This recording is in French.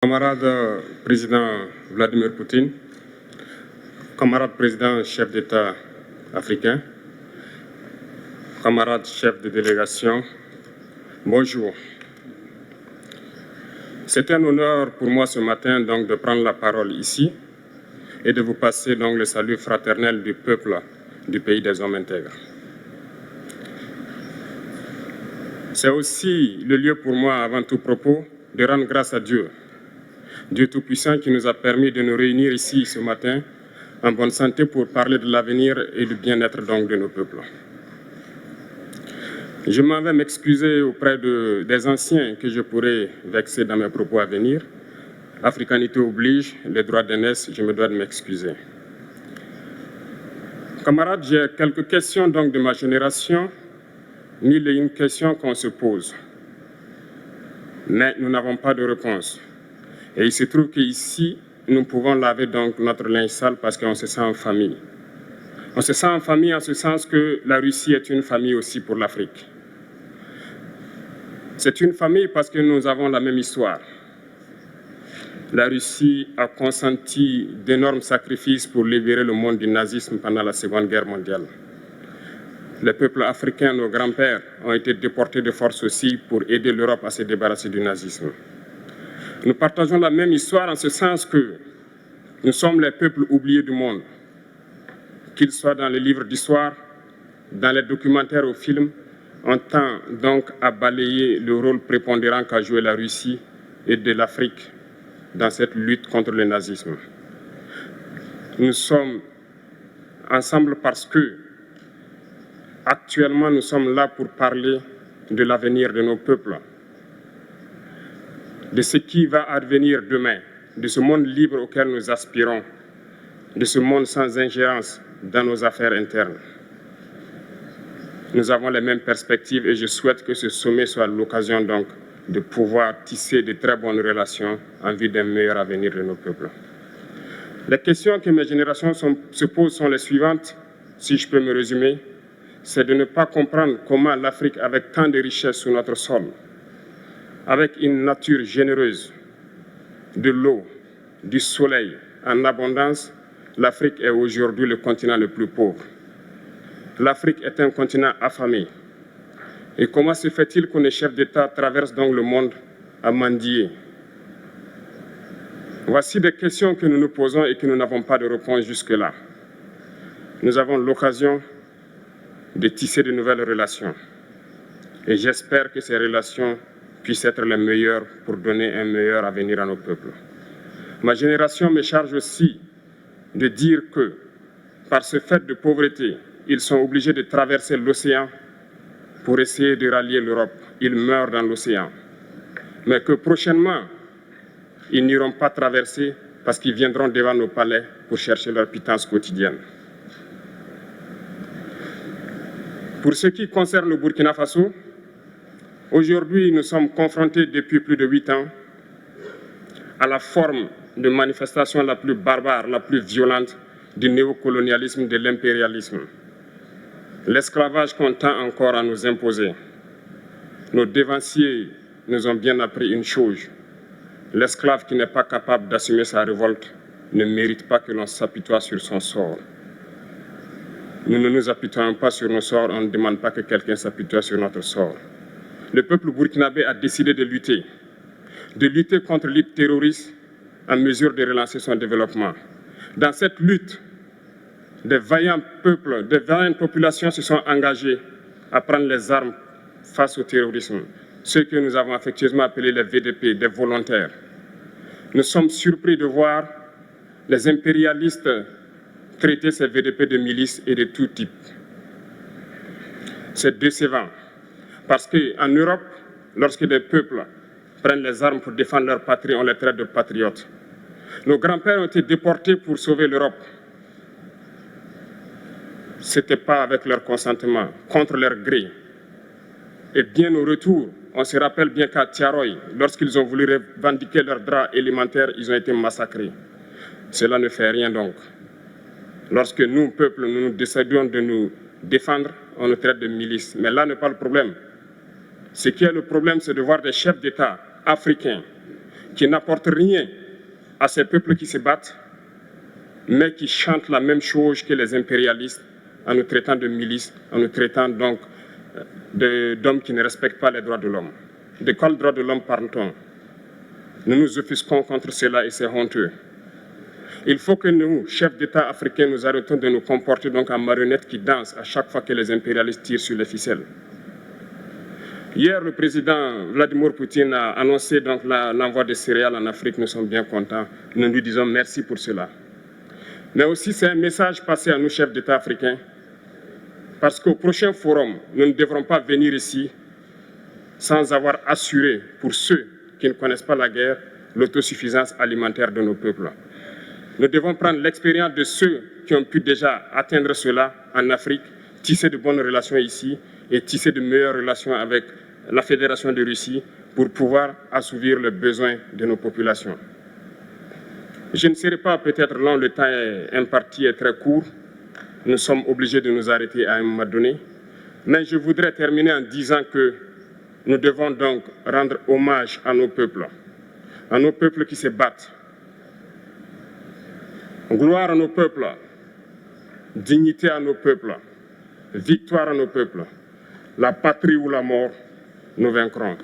Camarade président Vladimir Poutine, camarade président chef d'État africain, camarade chef de délégation, bonjour. C'est un honneur pour moi ce matin donc de prendre la parole ici et de vous passer donc le salut fraternel du peuple du pays des hommes intègres. C'est aussi le lieu pour moi, avant tout propos, de rendre grâce à Dieu, Dieu Tout-Puissant qui nous a permis de nous réunir ici ce matin en bonne santé pour parler de l'avenir et du bien-être donc de nos peuples. Je m'en vais m'excuser auprès des anciens que je pourrais vexer dans mes propos à venir. Africanité oblige, les droits d'aînesse, je me dois de m'excuser. Camarades, j'ai quelques questions donc de ma génération, mille et une questions qu'on se pose. Mais nous n'avons pas de réponse. Et il se trouve qu'ici, nous pouvons laver donc notre linge sale parce qu'on se sent en famille. On se sent en famille en ce sens que la Russie est une famille aussi pour l'Afrique. C'est une famille parce que nous avons la même histoire. La Russie a consenti d'énormes sacrifices pour libérer le monde du nazisme pendant la Seconde Guerre mondiale. Les peuples africains, nos grands-pères, ont été déportés de force aussi pour aider l'Europe à se débarrasser du nazisme. Nous partageons la même histoire en ce sens que nous sommes les peuples oubliés du monde, qu'ils soient dans les livres d'histoire, dans les documentaires ou films, on tend donc à balayer le rôle prépondérant qu'a joué la Russie et de l'Afrique dans cette lutte contre le nazisme. Nous sommes ensemble parce que actuellement nous sommes là pour parler de l'avenir de nos peuples, de ce qui va advenir demain, de ce monde libre auquel nous aspirons, de ce monde sans ingérence dans nos affaires internes. Nous avons les mêmes perspectives et je souhaite que ce sommet soit l'occasion donc de pouvoir tisser de très bonnes relations en vue d'un meilleur avenir de nos peuples. Les questions que mes générations se posent sont les suivantes, si je peux me résumer, c'est de ne pas comprendre comment l'Afrique, avec tant de richesses sous notre sol, avec une nature généreuse, de l'eau, du soleil en abondance, l'Afrique est aujourd'hui le continent le plus pauvre. L'Afrique est un continent affamé. Et comment se fait-il que les chefs d'État traversent donc le monde à mendier? Voici des questions que nous nous posons et que nous n'avons pas de réponse jusque-là. Nous avons l'occasion de tisser de nouvelles relations. Et j'espère que ces relations puissent être les meilleures pour donner un meilleur avenir à nos peuples. Ma génération me charge aussi de dire que, par ce fait de pauvreté, ils sont obligés de traverser l'océan pour essayer de rallier l'Europe. Ils meurent dans l'océan. Mais que prochainement, ils n'iront pas traverser parce qu'ils viendront devant nos palais pour chercher leur pitance quotidienne. Pour ce qui concerne le Burkina Faso, aujourd'hui, nous sommes confrontés depuis plus de 8 ans à la forme de manifestation la plus barbare, la plus violente du néocolonialisme, de l'impérialisme. L'esclavage qu'on tend encore à nous imposer. Nos dévanciers nous ont bien appris une chose. L'esclave qui n'est pas capable d'assumer sa révolte ne mérite pas que l'on s'apitoie sur son sort. Nous ne nous apitoyons pas sur nos sorts, on ne demande pas que quelqu'un s'apitoie sur notre sort. Le peuple burkinabé a décidé de lutter contre le terrorisme en mesure de relancer son développement. Dans cette lutte, des vaillants peuples, des vaillantes populations se sont engagées à prendre les armes face au terrorisme, ceux que nous avons affectueusement appelés les VDP, des volontaires. Nous sommes surpris de voir les impérialistes traiter ces VDP de milices et de tout type. C'est décevant, parce qu'en Europe, lorsque des peuples prennent les armes pour défendre leur patrie, on les traite de patriotes. Nos grands-pères ont été déportés pour sauver l'Europe. Ce n'était pas avec leur consentement, contre leur gré. Et bien au retour, on se rappelle bien qu'à Tiaroy, lorsqu'ils ont voulu revendiquer leurs droits élémentaires, ils ont été massacrés. Cela ne fait rien donc. Lorsque nous, peuple, nous décidons de nous défendre, on nous traite de milices. Mais là n'est pas le problème. Ce qui est le problème, c'est de voir des chefs d'État africains qui n'apportent rien à ces peuples qui se battent, mais qui chantent la même chose que les impérialistes en nous traitant de milices, en nous traitant donc d'hommes qui ne respectent pas les droits de l'homme. De quels droits de l'homme parle-t-on? Nous nous offusquons contre cela et c'est honteux. Il faut que nous, chefs d'État africains, nous arrêtons de nous comporter donc en marionnettes qui dansent à chaque fois que les impérialistes tirent sur les ficelles. Hier, le président Vladimir Poutine a annoncé donc l'envoi de céréales en Afrique. Nous sommes bien contents. Nous lui disons merci pour cela. Mais aussi, c'est un message passé à nous, chefs d'État africains, parce qu'au prochain forum, nous ne devrons pas venir ici sans avoir assuré, pour ceux qui ne connaissent pas la guerre, l'autosuffisance alimentaire de nos peuples. Nous devons prendre l'expérience de ceux qui ont pu déjà atteindre cela en Afrique, tisser de bonnes relations ici et tisser de meilleures relations avec la Fédération de Russie pour pouvoir assouvir les besoins de nos populations. Je ne serai pas peut-être long, le temps imparti est très court. Nous sommes obligés de nous arrêter à un moment donné. Mais je voudrais terminer en disant que nous devons donc rendre hommage à nos peuples qui se battent. Gloire à nos peuples, dignité à nos peuples, victoire à nos peuples. La patrie ou la mort, nous vaincrons.